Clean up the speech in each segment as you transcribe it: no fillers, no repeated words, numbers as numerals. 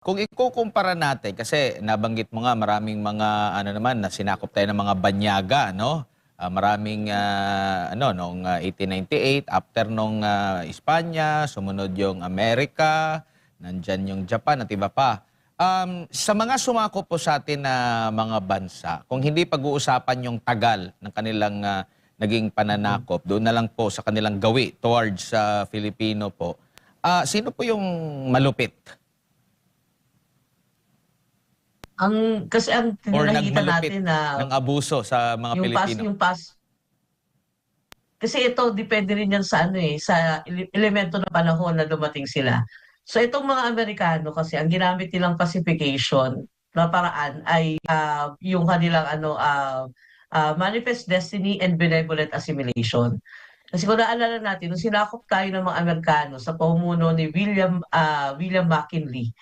Kung ikukumpara natin, kasi nabanggit mo nga maraming mga ano naman na sinakop tayo ng mga banyaga, no? Maraming noong 1898, after nung Espanya, sumunod yung Amerika, nandyan yung Japan at iba pa. Sa mga sumakop po sa atin na mga bansa, kung hindi pag-uusapan yung tagal ng kanilang naging pananakop, doon na lang po sa kanilang gawi towards sa Filipino po, sino po yung malupit? Kasi ang Or nakikita nagmalupit natin na ng abuso sa mga yung Pilipino? past kasi ito depende rin yan sa ano sa elemento ng panahon na dumating sila. So itong mga Amerikano kasi ang ginamit nilang pacification na paraan ay yung kanilang manifest destiny and benevolent assimilation. Kasi kung naalala natin, nung sinakop tayo ng mga Amerikano sa pamumuno ni William McKinley,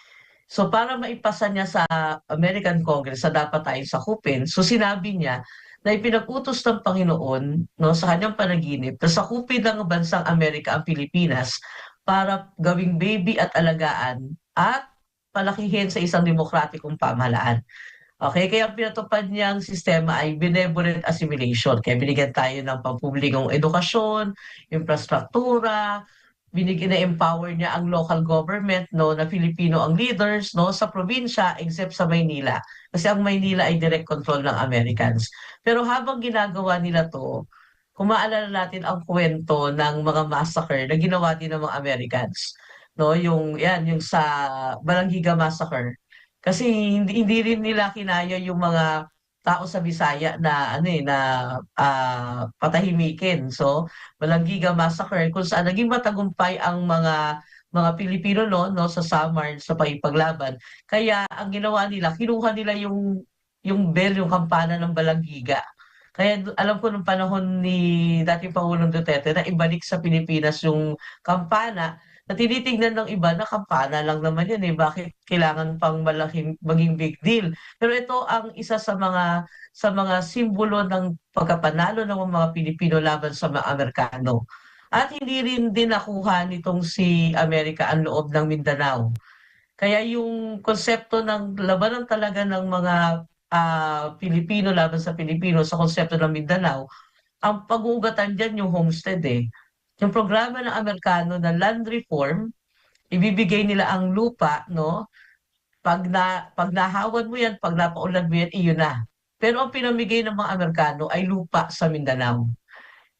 so para maipasa niya sa American Congress sa dapat tayong sakupin, so sinabi niya na ipinag-utos ng Panginoon, no, sa kanyang panaginip na sakupin ng bansang Amerika ang Pilipinas para gawing baby at alagaan at palakihin sa isang demokratikong pamahalaan. Okay, kaya ang pinatupad niyang sistema ay benevolent assimilation. Kaya binigyan tayo ng pampublikong edukasyon, infrastruktura, binigyan na empower niya ang local government, no, na Filipino ang leaders, no, sa probinsya except sa Maynila, kasi ang Maynila ay direct control ng Americans. Pero habang ginagawa nila to, kung maalala natin ang kwento ng mga massacre na ginawa din ng mga Americans, no, yung sa Balanggiga Massacre, kasi hindi rin nila kinaya yung mga tao sa Bisaya na patahimikin. So Balanggiga Massacre kung saan naging matagumpay ang mga Pilipino no sa Samar sa pakikipaglaban. Kaya ang ginawa nila, kinuha nila yung bell, yung kampana ng Balanggiga. Kaya alam ko nung panahon ni dating Pangulong Duterte na ibalik sa Pilipinas yung kampana, na tinitingnan ng iba na kampana lang naman yan bakit kailangan pang maging big deal. Pero ito ang isa sa mga simbolo ng pagkapanalo ng mga Pilipino laban sa mga Amerikano. At hindi rin din nakuha nitong si Amerika ang loob ng Mindanao. Kaya yung konsepto ng labanan talaga ng mga Pilipino laban sa Pilipino sa konsepto ng Mindanao, ang pag-uugatan dyan yung homestead Yung programa ng Amerikano na land reform, ibibigay nila ang lupa, no? Pag nahawan mo yan, pag napaunlad mo yan, iyon na. Pero ang pinamigay ng mga Amerikano ay lupa sa Mindanao.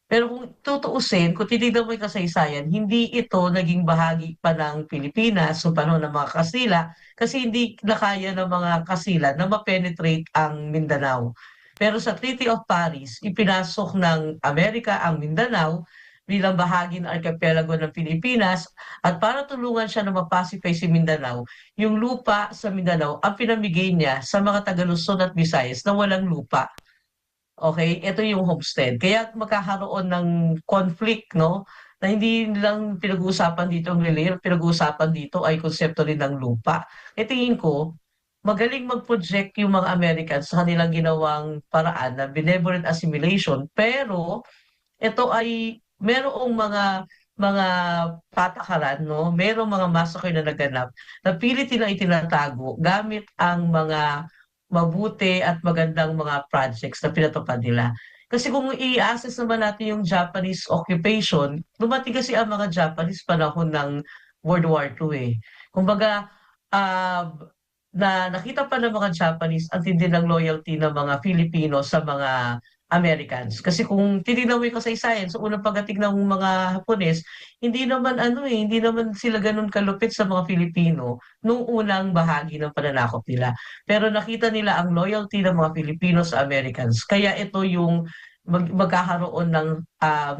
Pero kung tutuusin, kung titignan mo yung kasaysayan, hindi ito naging bahagi pa ng Pilipinas sa panahon ng mga Kastila kasi hindi nakaya ng mga Kastila na ma-penetrate ang Mindanao. Pero sa Treaty of Paris, ipinasok ng Amerika ang Mindanao bilang bahagi ng archipelago ng Pilipinas at para tulungan siya na mapacify si Mindanao, yung lupa sa Mindanao ang pinamigay niya sa mga taga Luzon at Visayas na walang lupa. Okay, ito yung homestead. Kaya magkakaroon ng conflict, no? Na hindi lang pinag-uusapan dito ang relihiyon, pinag-uusapan dito ay konsepto rin ng lupa. E tingin ko, magaling mag-project yung mga Americans sa kanilang ginawang paraan na benevolent assimilation, pero ito ay merong mga patakaran, no? Merong mga massacre na naganap na pilit nilang itinatago gamit ang mga mabuti at magandang mga projects na pinatupad nila. Kasi kung i-assess naman natin yung Japanese occupation, dumating kasi ang mga Japanese panahon ng World War II Kumbaga, ah, na nakita pa ng mga Japanese ang tindi ng loyalty ng mga Filipino sa mga Americans. Kasi kung titignan mo yung kasaysayan, sa unang pagdating ng mga Hapones, hindi naman sila ganun kalupit sa mga Filipino nung unang bahagi ng pananakop nila. Pero nakita nila ang loyalty ng mga Filipino sa Americans. Kaya ito yung magkakaroon ng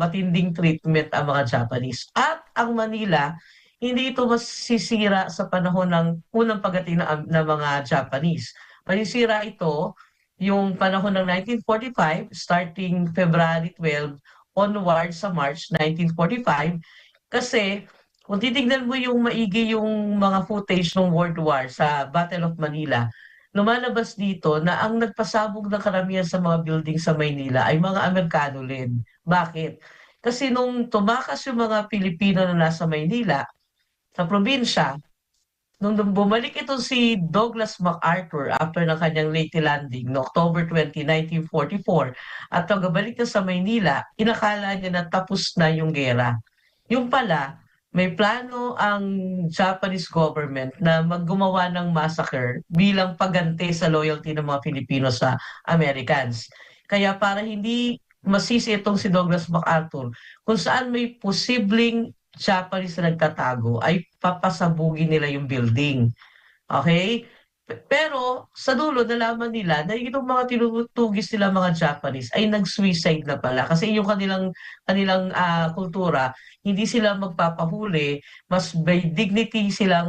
matinding treatment ang mga Japanese. At ang Manila, hindi ito masisira sa panahon ng unang pagdating ng mga Japanese. Masisira ito yung panahon ng 1945, starting February 12 onward sa March 1945, kasi kung titignan mo yung maigi yung mga footage ng World War sa Battle of Manila, lumalabas dito na ang nagpasabog ng karamihan sa mga building sa Maynila ay mga Amerikano din. Bakit? Kasi nung tumakas yung mga Pilipino na nasa Maynila, sa probinsya, nung bumalik ito si Douglas MacArthur after ng kanyang late landing no October 20, 1944 at pagbabalik na sa Maynila, inakala niya na tapos na yung gera. Yung pala, may plano ang Japanese government na maggumawa ng massacre bilang pagganti sa loyalty ng mga Pilipino sa Americans. Kaya para hindi masisi itong si Douglas MacArthur, kung saan may posibleng Japanese na nagtatago, ay papasabugin nila yung building. Okay? Pero sa dulo nalaman nila na itong mga tinutugis nila mga Japanese ay nag-suicide na pala kasi yung kanilang kultura hindi sila magpapahuli, mas by dignity sila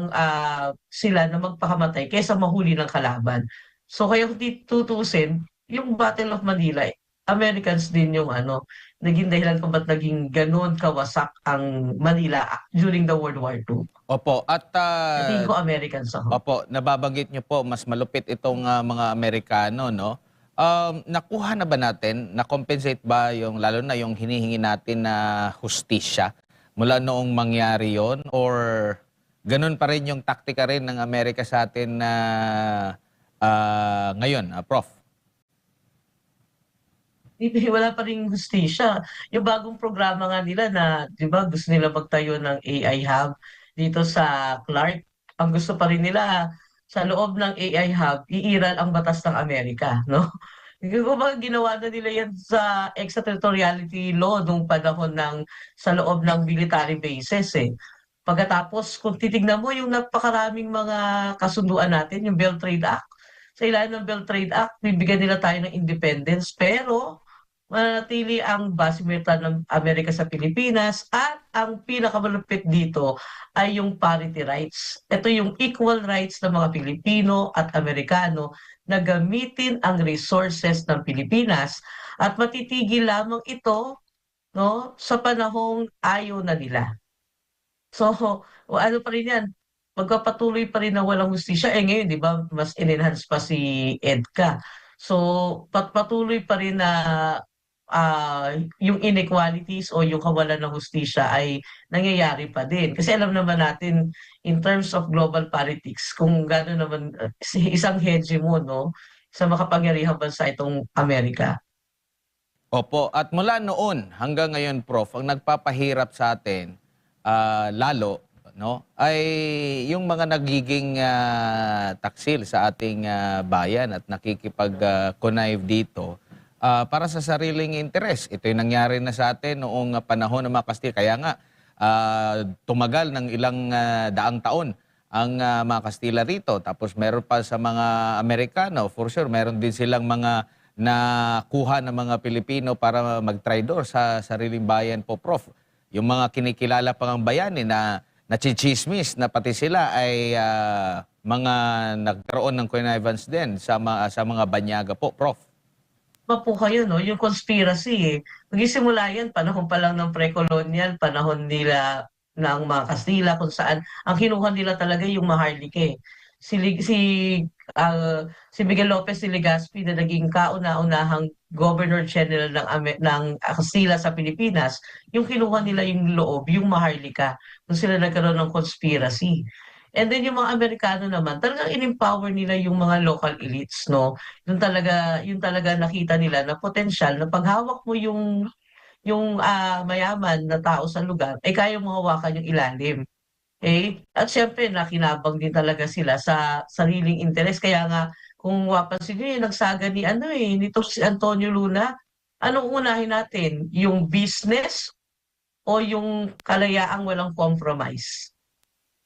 na magpakamatay kaysa mahuli ng kalaban. So kaya kung tutuusin, yung Battle of Manila, Americans din yung naging dahilan kung ba't naging ganun kawasak ang Manila during the World War II. Opo, at Tingin ko Americans ako. opo, nababanggit niyo po mas malupit itong mga Amerikano, no? Nakuha na ba natin, na-compensate ba yung, lalo na yung hinihingi natin na hustisya mula noong mangyari yon, or ganun pa rin yung taktika rin ng Amerika sa atin na ngayon, Prof? Hindi, wala pa ring hustisya. Yung bagong programa nga nila na, di ba, gusto nila magtayo ng AI hub dito sa Clark. Ang gusto pa rin nila, sa loob ng AI hub, iiral ang batas ng Amerika, no? Kung ba ginawa na nila yan sa extraterritoriality law nung panahon sa loob ng military bases eh. Pagkatapos, kung titignan mo yung napakaraming mga kasunduan natin, yung Bell Trade Act, sa ilalim ng Bell Trade Act, bibigyan nila tayo ng independence, pero mananatili ang base militar ng Amerika sa Pilipinas at ang pinakamalupit dito ay yung parity rights. Ito yung equal rights ng mga Pilipino at Amerikano na gamitin ang resources ng Pilipinas at matitigil lamang ito no, sa panahong ayaw na nila. So, ano pa rin yan, magpapatuloy pa rin na walang hustisya. Eh ngayon, di ba, mas in-enhance pa si EDCA. So, patuloy pa rin na yung inequalities o yung kawalan ng hustisya ay nangyayari pa din. Kasi alam naman natin, in terms of global politics, kung gano'n naman, isang hegemon, no, sa makapangyarihang bansa itong Amerika. Opo, at mula noon hanggang ngayon, Prof, ang nagpapahirap sa atin lalo, no, ay yung mga nagiging taksil sa ating bayan at nakikipag-connive dito para sa sariling interes. Ito yung nangyari na sa atin noong panahon ng mga Kastila. Kaya nga, tumagal ng ilang daang taon ang mga Kastila rito. Tapos meron pa sa mga Amerikano, for sure, meron din silang mga nakuha ng mga Pilipino para mag-tridor sa sariling bayan po, Prof. Yung mga kinikilala pang bayani na nachichismis na pati sila ay mga nagkaroon ng connivance din sa mga banyaga po, Prof. Po kayo, no? Yung conspiracy eh. Nagsisimula yan, panahon pa lang ng pre-colonial, panahon nila ng mga Kastila, kung saan ang kinuha nila talaga yung Maharlike. Si, Lig- si, si Miguel Lopez de Legazpi na naging kauna-unahang Governor General ng Kastila sa Pilipinas, yung kinuha nila yung loob, yung Maharlika, kung sila nagkaroon ng conspiracy. And then yung mga Amerikano naman, talagang in-empower nila yung mga local elites, no? Yung talaga nakita nila na potensyal na paghawak mo yung mayaman na tao sa lugar, ay kaya mo hawakan yung ilalim. Okay? At syempre, nakinabang din talaga sila sa sariling interes. Kaya nga, kung mapapansin nyo, nagsaga nito si Antonio Luna, anong unahin natin? Yung business o yung kalayaang walang compromise?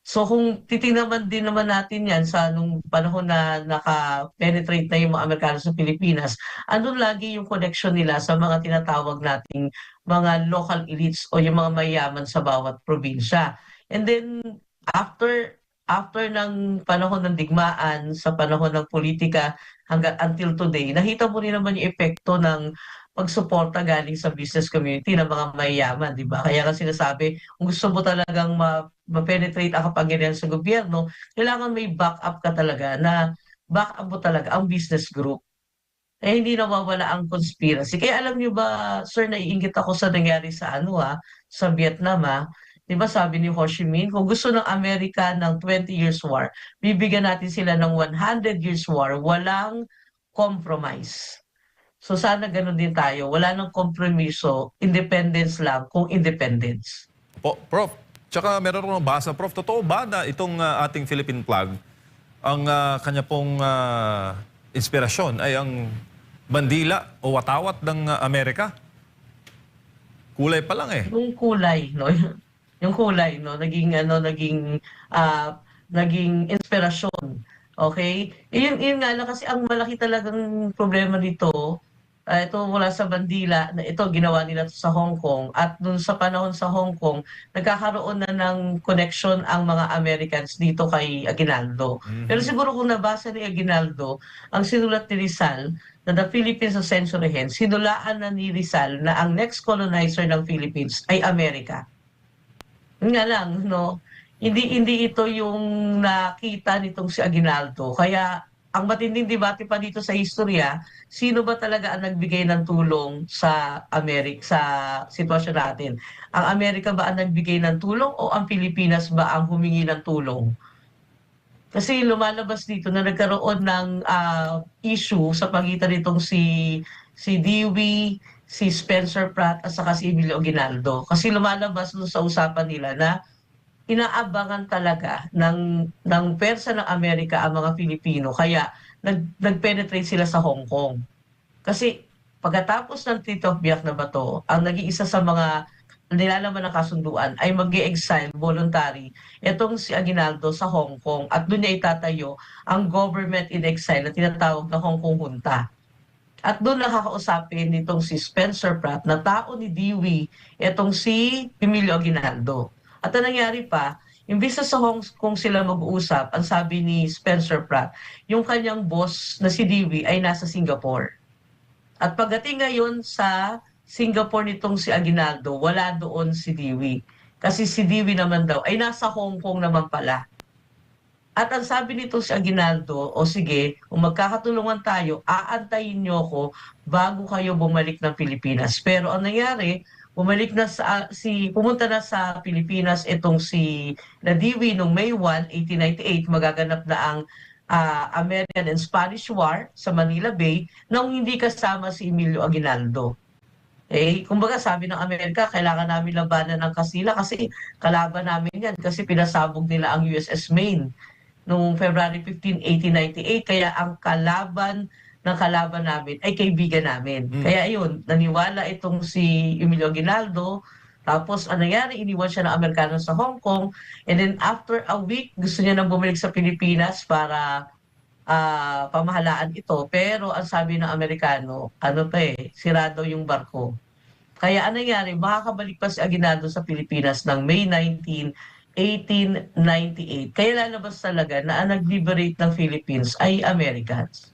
So kung titingnan din naman natin yan sa nung panahon na naka-penetrate na yung mga Amerikano sa Pilipinas, andun lagi yung connection nila sa mga tinatawag nating mga local elites o yung mga mayaman sa bawat probinsya. And then after after ng panahon ng digmaan, sa panahon ng politika hanggang until today, nakita mo rin naman yung epekto ng pagsuporta galing sa business community ng mga mayayaman, di ba? Kaya nga sinasabi, kung gusto mo talagang ma-penetrate ang kapangyarihan sa gobyerno, kailangan may backup ka talaga na backup mo talaga ang business group. Eh, hindi nawawala ang conspiracy. Kaya alam niyo ba, sir, naiinggit ako sa nangyari sa sa Vietnam. 'Di ba sabi ni Ho Chi Minh, kung gusto ng Amerika ng 20 years war, bibigyan natin sila ng 100 years war, walang compromise. So sana gano'n din tayo, wala ng kompromiso, independence lang kung independence. Po, Prof, tsaka meron akong basa, Prof, totoo ba na itong ating Philippine flag, ang kanya pong inspirasyon ay ang bandila o watawat ng Amerika? Kulay pa lang eh. Yung kulay 'no, yung kulay 'no, naging inspirasyon, okey? Yun nga lang kasi ang malaki talagang problema nito, ito mula sa bandila na ito ginawa nila 'to sa Hong Kong at dun sa panahon sa Hong Kong, nagkakaroon na ng connection ang mga Americans dito kay Aguinaldo. Pero siguro kung nabasa ni Aguinaldo, ang sinulat ni Rizal na The Philippines a Century Hence, sinulaan na ni Rizal na ang next colonizer ng Philippines ay Amerika. Yun nga lang 'no, hindi ito yung nakita nitong si Aguinaldo. Kaya ang matinding debate pa dito sa historya, sino ba talaga ang nagbigay ng tulong sa sa sitwasyon natin? Ang Amerika ba ang nagbigay ng tulong o ang Pilipinas ba ang humingi ng tulong? Kasi lumalabas dito na nagkaroon ng issue sa pagitan nitong si Dewey, si Spencer Pratt at saka si Emilio Aguinaldo. Kasi lumalabas dun sa usapan nila na inaabangan talaga ng pwersa ng Amerika ang mga Pilipino kaya nag-penetrate sila sa Hong Kong. Kasi pagkatapos ng Treaty of Biak na Bato, ang naging isa sa mga nilalaman ng kasunduan ay mag-e-exile voluntary itong si Aguinaldo sa Hong Kong at doon niya itatayo ang government in exile na tinatawag na Hong Kong Junta. At doon nakakausapin nitong si Spencer Pratt na tao ni Dewey itong si Emilio Aguinaldo. At ang nangyari pa, imbis na sa Hong Kong sila mag-uusap, ang sabi ni Spencer Pratt, yung kanyang boss na si Dewey ay nasa Singapore. At pagdating ngayon sa Singapore nitong si Aguinaldo, wala doon si Dewey. Kasi si Dewey naman daw ay nasa Hong Kong naman pala. At ang sabi nito si Aguinaldo, o sige, kung magkakatulungan tayo, aantayin niyo ako bago kayo bumalik ng Pilipinas. Pero ang nangyari, pumunta na sa Pilipinas itong si Dewey noong May 1, 1898, magaganap na ang American and Spanish War sa Manila Bay nang hindi kasama si Emilio Aguinaldo. Kumbaga sabi ng Amerika, kailangan namin labanan ng Kastila kasi kalaban namin yan kasi pinasabog nila ang USS Maine noong February 15, 1898. Kaya ang kalaban ng kalaban namin ay kaibigan namin. Kaya ayun, naniwala itong si Emilio Aguinaldo. Tapos ang nangyari, iniwan siya ng Amerikano sa Hong Kong. And then after a week, gusto niya nang bumalik sa Pilipinas para pamahalaan ito. Pero ang sabi ng Amerikano, sirado yung barko. Kaya ang nangyari, makakabalik pa si Aguinaldo sa Pilipinas ng May 19, 1898. Kaya lalabas talaga na ang nag-liberate ng Philippines ay Americans.